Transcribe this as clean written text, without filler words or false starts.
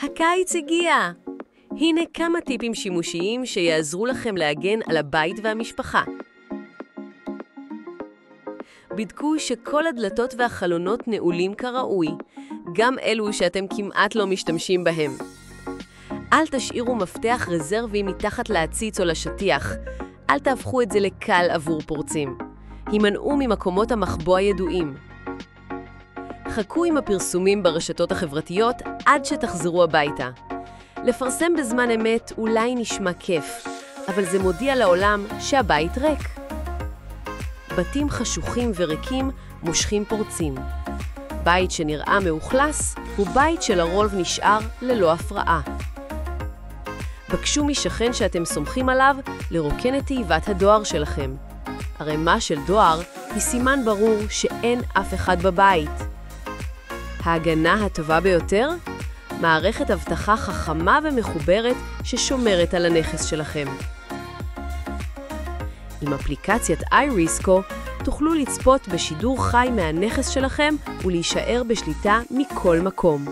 הקיץ הגיע! הנה כמה טיפים שימושיים שיעזרו לכם להגן על הבית והמשפחה. בדקו שכל הדלתות והחלונות נעולים כראוי, גם אלו שאתם כמעט לא משתמשים בהם. אל תשאירו מפתח רזרבי מתחת להציץ או לשטיח. אל תהפכו את זה לקל עבור פורצים. הימנעו ממקומות המחבוא הידועים. חכו עם הפרסומים ברשתות החברתיות עד שתחזרו הביתה. לפרסם בזמן אמת אולי נשמע כיף, אבל זה מודיע לעולם שהבית ריק. בתים חשוכים וריקים מושכים פורצים. בית שנראה מאוכלס הוא בית שלרוב נשאר ללא הפרעה. בקשו משכן שאתם סומכים עליו לרוקן את תיבת הדואר שלכם. ערימה של דואר היא סימן ברור שאין אף אחד בבית. ההגנה הטובה ביותר? מערכת אבטחה חכמה ומחוברת ששומרת על הנכס שלכם. עם אפליקציית iRisco תוכלו לצפות בשידור חי מהנכס שלכם ולהישאר בשליטה מכל מקום.